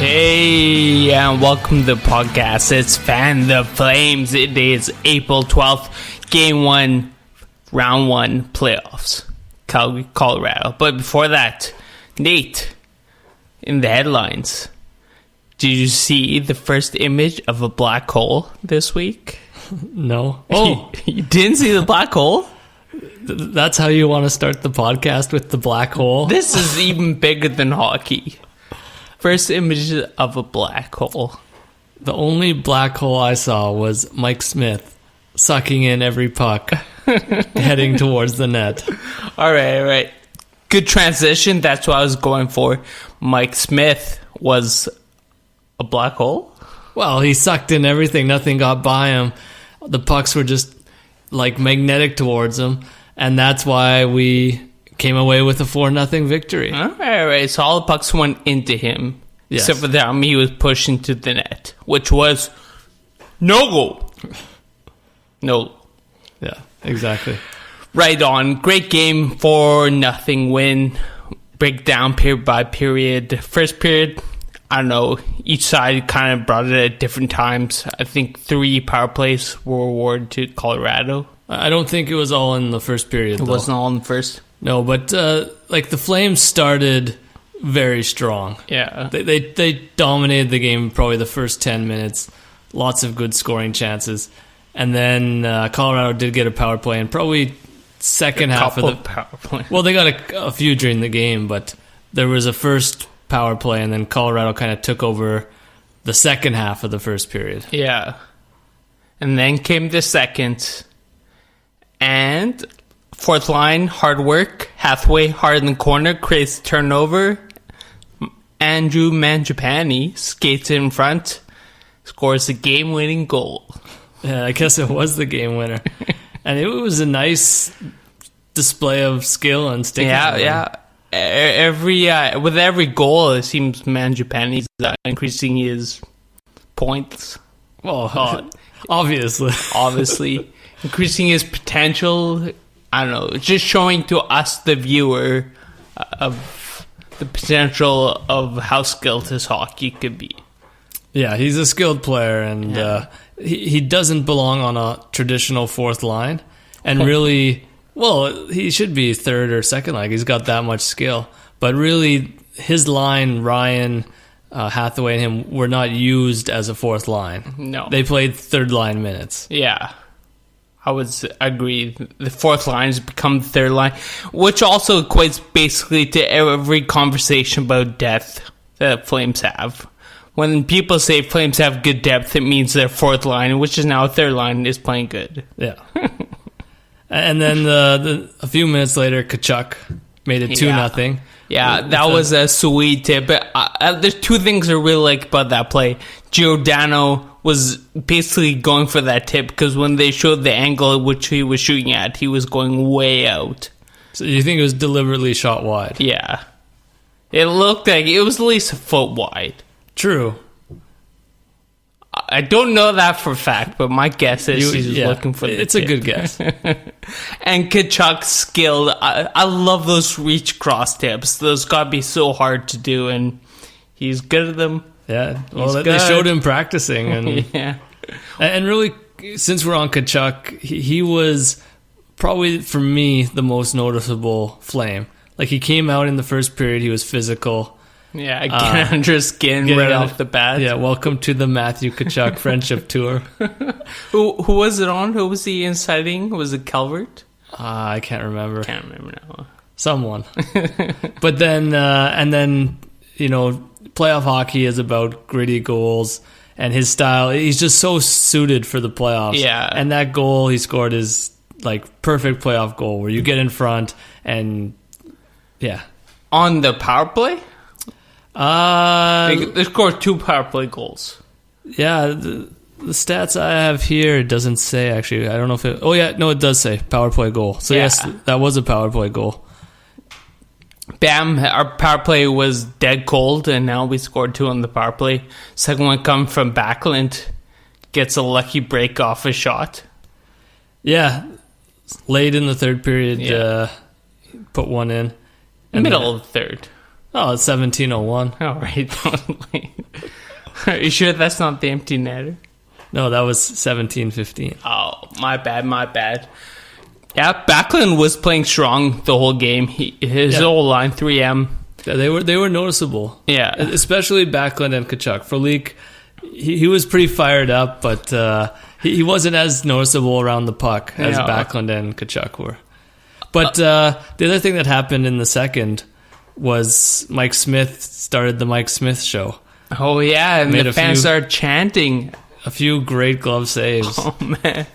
Hey, and welcome to the podcast. It's Fan the Flames. It is April 12th, Game 1, Round 1 playoffs. Calgary, Colorado. But before that, Nate, in the headlines, did you see the first image of a black hole this week? No. Oh, you didn't see the black hole? That's how you want to start the podcast, with the black hole? This is even bigger than hockey. First image of a black hole. The only black hole I saw was Mike Smith sucking in every puck heading towards the net. All right. Good transition. That's what I was going for. Mike Smith was a black hole? Well, he sucked in everything. Nothing got by him. The pucks were just like magnetic towards him. And that's why we came away with a 4-0 victory. All right. So all the pucks went into him. Yes. Except for that, he was pushed into the net, which was no goal. No. Yeah, exactly. Right on. Great game, 4-0 win. Breakdown period by period. First period, I don't know, each side kind of brought it at different times. I think 3 power plays were awarded to Colorado. I don't think it was all in the first period, though. It wasn't all in the first? No, but the Flames started very strong. Yeah. They dominated the game probably the first 10 minutes. Lots of good scoring chances. And then Colorado did get a power play, and probably second half of the power play. Well, they got a few during the game, but there was a first power play, and then Colorado kind of took over the second half of the first period. Yeah. And then came the second. And fourth line, hard work. Hathaway, hard in the corner, creates turnover. Andrew Mangiapane skates in front, scores a game-winning goal. Yeah, I guess it was the game winner. And it was a nice display of skill and sticking. Yeah. With every goal, it seems Mangiapane's increasing his points. Well, obviously. Increasing his potential. I don't know, just showing to us, the viewer, of the potential of how skilled his hockey could be. Yeah, he's a skilled player, and he doesn't belong on a traditional fourth line. And really, well, he should be third or second line. He's got that much skill. But really, his line, Ryan, Hathaway, and him, were not used as a fourth line. No. They played third line minutes. Yeah. I would agree. The fourth line has become the third line, which also equates basically to every conversation about depth that Flames have. When people say Flames have good depth, it means their fourth line, which is now a third line, is playing good. Yeah. And then a few minutes later, Tkachuk made it 2-0. Yeah, that was a sweet tip. There's 2 things I really like about that play. Giordano was basically going for that tip, because when they showed the angle at which he was shooting at, he was going way out. So you think it was deliberately shot wide? Yeah. It looked like it was at least a foot wide. True. I don't know that for a fact, but my guess is he's looking for the It's tip. a good guess. And Tkachuk's skilled. I love those reach cross tips. Those got to be so hard to do, and he's good at them. Yeah, well, they showed him practicing. And yeah. And really, since we're on Tkachuk, he was probably, for me, the most noticeable Flame. Like, he came out in the first period, he was physical. Yeah, get under his skin right off the bat. Yeah, welcome to the Matthew Tkachuk Friendship Tour. Who was it on? Who was the inciting? Was it Calvert? I can't remember. Can't remember now. Someone. But then, playoff hockey is about gritty goals, and his style, he's just so suited for the playoffs. Yeah. And that goal he scored is like perfect playoff goal, where you get in front and On the power play? They scored 2 power play goals. Yeah, the stats I have here, it doesn't say, actually. I don't know if it... Oh, yeah, no, it does say power play goal. So, yes, that was a power play goal. Bam, our power play was dead cold, and now we scored 2 on the power play. Second one come from Backlund. Gets a lucky break off a shot. Yeah, late in the third period, put one in. Middle of the third. Oh, it's 17:01. Oh, right. Are you sure that's not the empty netter? No, that was 17-15. Oh, my bad. Yeah, Backlund was playing strong the whole game. His whole line, 3M. Yeah, they were noticeable. Yeah. Especially Backlund and Tkachuk. Frolik, he was pretty fired up, but he wasn't as noticeable around the puck as Backlund and Tkachuk were. But the other thing that happened in the second was Mike Smith started the Mike Smith show. Oh, yeah, and the fans started chanting. A few great glove saves. Oh, man.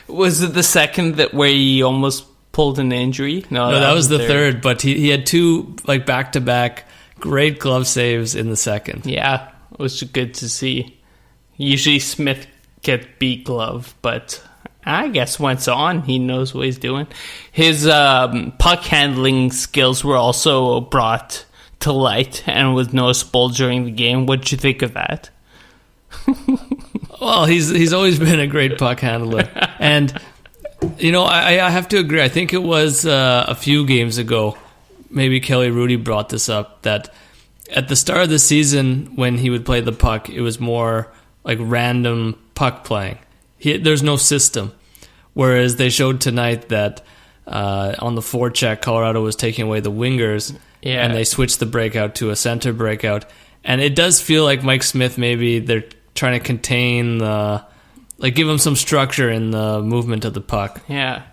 Was it the second where he almost pulled an injury? No, that was the third, but he had two back-to-back great glove saves in the second. Yeah, it was good to see. Usually Smith gets beat glove, but I guess when it's on, he knows what he's doing. His puck handling skills were also brought to light and was noticeable during the game. What did you think of that? Well, he's always been a great puck handler. And, I have to agree. I think it was a few games ago, maybe Kelly Rudy brought this up, that at the start of the season when he would play the puck, it was more like random puck playing. There's no system. Whereas they showed tonight that on the forecheck, Colorado was taking away the wingers, and they switched the breakout to a center breakout. And it does feel like Mike Smith, maybe they're trying to contain give him some structure in the movement of the puck. Yeah.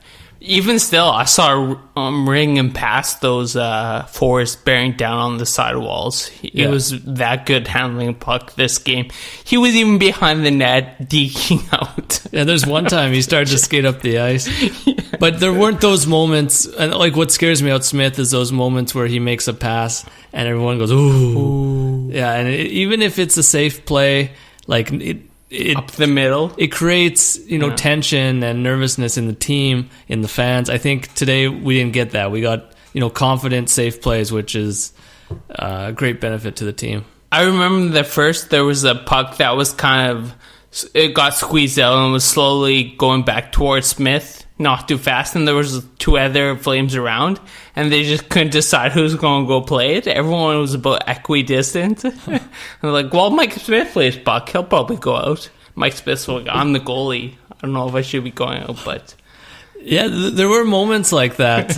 Even still, I saw ring him past those forwards bearing down on the sidewalls. He was that good handling puck this game. He was even behind the net, deking out. Yeah, there's one time he started to skate up the ice. But there weren't those moments, and what scares me about Smith is those moments where he makes a pass and everyone goes, ooh. Yeah, and even if it's a safe play, up the middle, it creates tension and nervousness in the team, in the fans. I think today we didn't get that. We got confident, safe plays, which is a great benefit to the team. I remember there was a puck that was it got squeezed out and was slowly going back towards Smith, not too fast, and there was two other Flames around, and they just couldn't decide who's going to go play it. Everyone was about equidistant. And they're like, well, Mike Smith plays puck. He'll probably go out. Mike Smith's like, I'm the goalie. I don't know if I should be going out, but... Yeah, there were moments like that.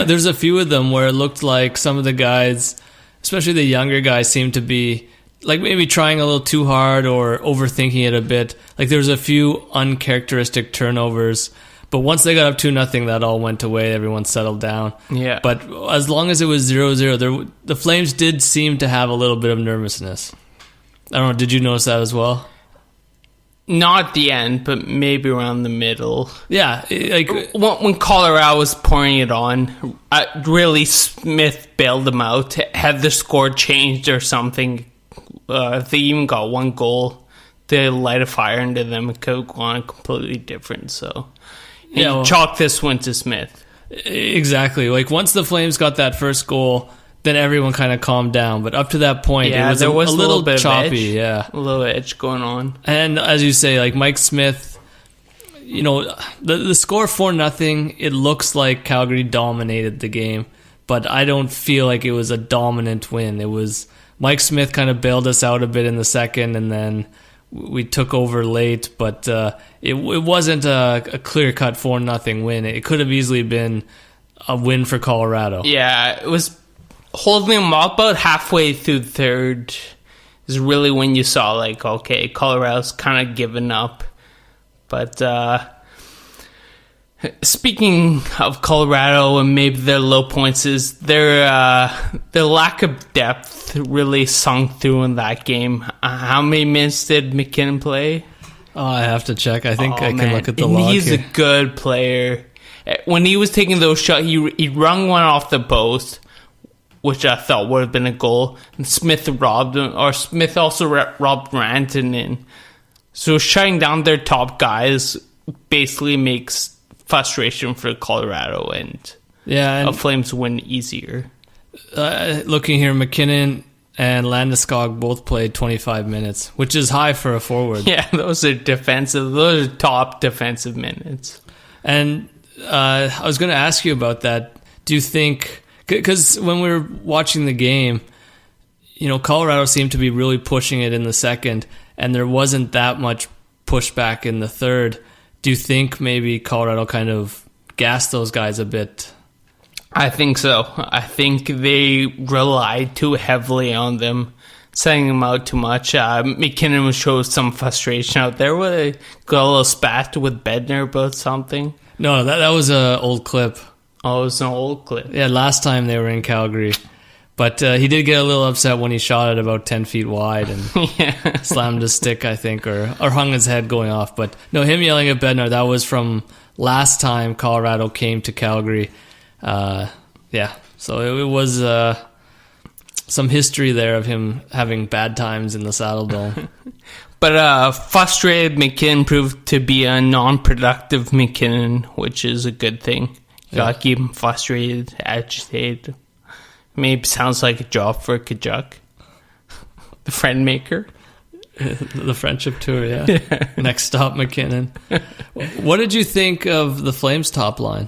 There's a few of them where it looked like some of the guys, especially the younger guys, seemed to be maybe trying a little too hard or overthinking it a bit. There was a few uncharacteristic turnovers, but once they got up 2-0, that all went away. Everyone settled down. Yeah. But as long as it was 0-0, the Flames did seem to have a little bit of nervousness. I don't know, did you notice that as well? Not at the end, but maybe around the middle. Yeah. When Colorado was pouring it on, really Smith bailed them out. Had the score changed or something, they even got one goal to light a fire into them. It could have gone completely different. So chalk this one to Smith. Exactly. Once the Flames got that first goal, then everyone kind of calmed down. But up to that point, it was a little bit choppy. A little edge going on. And as you say, Mike Smith, the score 4-0, it looks like Calgary dominated the game, but I don't feel like it was a dominant win. It was Mike Smith kind of bailed us out a bit in the second, and then we took over late, but it wasn't a clear-cut 4-0 win. It could have easily been a win for Colorado. Yeah, it was holding them up about halfway through the third is really when you saw, okay, Colorado's kind of given up. But speaking of Colorado and maybe their low points, is their lack of depth really sunk through in that game. How many minutes did McKinnon play? Oh, I have to check. I think I can look at the log. He's a good player. When he was taking those shots, he rung one off the post, which I thought would have been a goal. And Smith robbed him, or Smith also robbed Rantanen. So shutting down their top guys basically makes frustration for Colorado and a Flames win easier. Looking here, McKinnon and Landeskog both played 25 minutes, which is high for a forward. Yeah, those are top defensive minutes. And I was going to ask you about that. Do you think, because when we were watching the game, Colorado seemed to be really pushing it in the second, and there wasn't that much pushback in the third. Do you think maybe Colorado kind of gassed those guys a bit? I think so. I think they relied too heavily on them, setting them out too much. McKinnon showed some frustration out there where they got a little spat with Bednar about something. No, that was an old clip. Oh, it was an old clip. Yeah, last time they were in Calgary. But he did get a little upset when he shot it about 10 feet wide and slammed his stick, I think, or hung his head going off. But no, him yelling at Bednar, that was from last time Colorado came to Calgary. So it was some history there of him having bad times in the Saddle Dome. But frustrated McKinnon proved to be a non-productive McKinnon, which is a good thing. You gotta keep him frustrated, agitated. Maybe sounds like a job for Kachuk, the friend maker. The friendship tour, yeah. Next stop, McKinnon. What did you think of the Flames top line?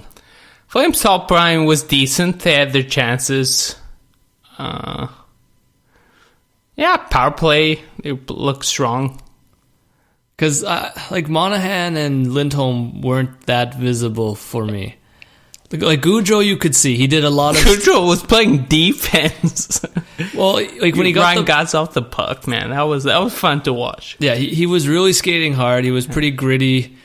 Flames top line was decent. They had their chances. Power play, they looked strong. Because Monahan and Lindholm weren't that visible for me. Like Goudreau, you could see he did a lot of. Goudreau was playing defense. Well, like when he got off the puck, man, that was fun to watch. Yeah, he was really skating hard. He was pretty gritty,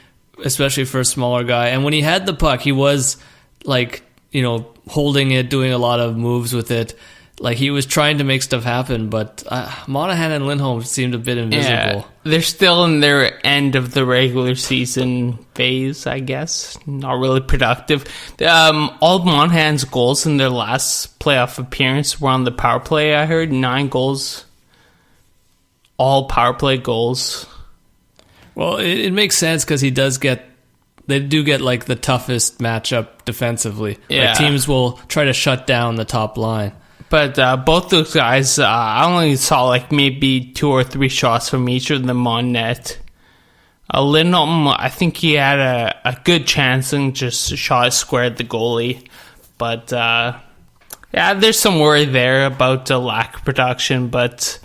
especially for a smaller guy. And when he had the puck, he was holding it, doing a lot of moves with it. Like he was trying to make stuff happen, but Monahan and Lindholm seemed a bit invisible. Yeah, they're still in their end of the regular season phase, I guess. Not really productive. All Monahan's goals in their last playoff appearance were on the power play, I heard. 9 goals. All power play goals. Well, it makes sense because they do get like the toughest matchup defensively. Yeah. Like teams will try to shut down the top line. But both those guys, I only saw like maybe 2 or 3 shots from each of them on net. Lindholm, I think he had a good chance and just shot square at the goalie. But there's some worry there about the lack of production. But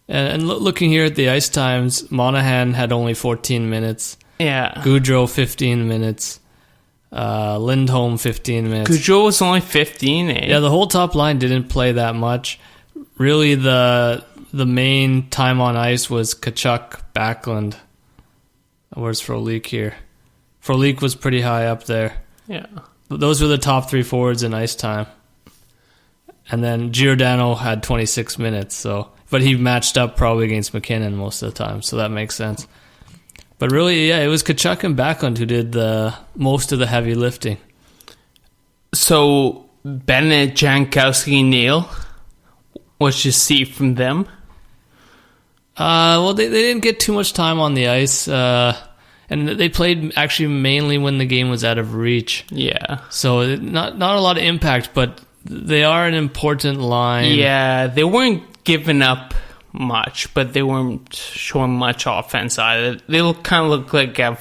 and looking here at the ice times, Monahan had only 14 minutes. Yeah, Goudreau 15 minutes. Lindholm 15 minutes. Goudreau was only 15, eh? Yeah, the whole top line didn't play that much. Really, the main time on ice was Kachuk, Backlund. Where's Frolik here? Frolik was pretty high up there. Yeah. Those were the top 3 forwards in ice time. And then Giordano had 26 minutes, but he matched up probably against McKinnon most of the time, so that makes sense. But really, yeah, it was Kachuk and Backlund who did most of the heavy lifting. So, Bennett, Jankowski, Neal, what you see from them? Well, they didn't get too much time on the ice, and they played actually mainly when the game was out of reach. Yeah. So not a lot of impact, but they are an important line. Yeah, they weren't giving up much, but they weren't showing much offense either. They kind of look like a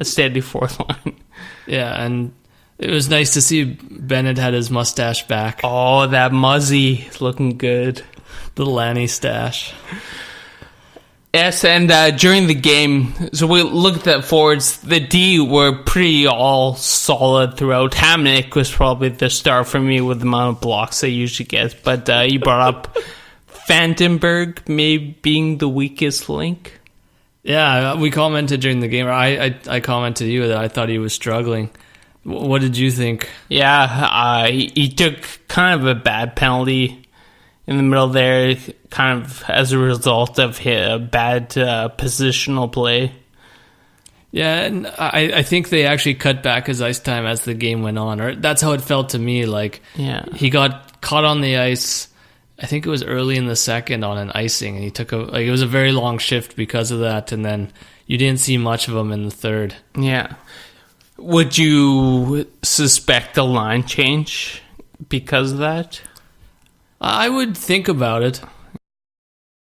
steady fourth line. Yeah, and it was nice to see Bennett had his mustache back. Oh, that Muzzy looking good. The Lanny stash. Yes, and during the game, so we looked at forwards, the D were pretty all solid throughout. Hamnick was probably the star for me with the amount of blocks they usually get, but you brought up Vandenberg maybe being the weakest link. Yeah, we commented during the game. I commented to you that I thought he was struggling. What did you think? Yeah, he took kind of a bad penalty in the middle there, kind of as a result of his bad positional play. Yeah, and I think they actually cut back his ice time as the game went on, or that's how it felt to me. Like, he got caught on the ice. I think it was early in the second on an icing, and he took it was a very long shift because of that, and then you didn't see much of him in the third. Yeah. Would you suspect a line change because of that? I would think about it.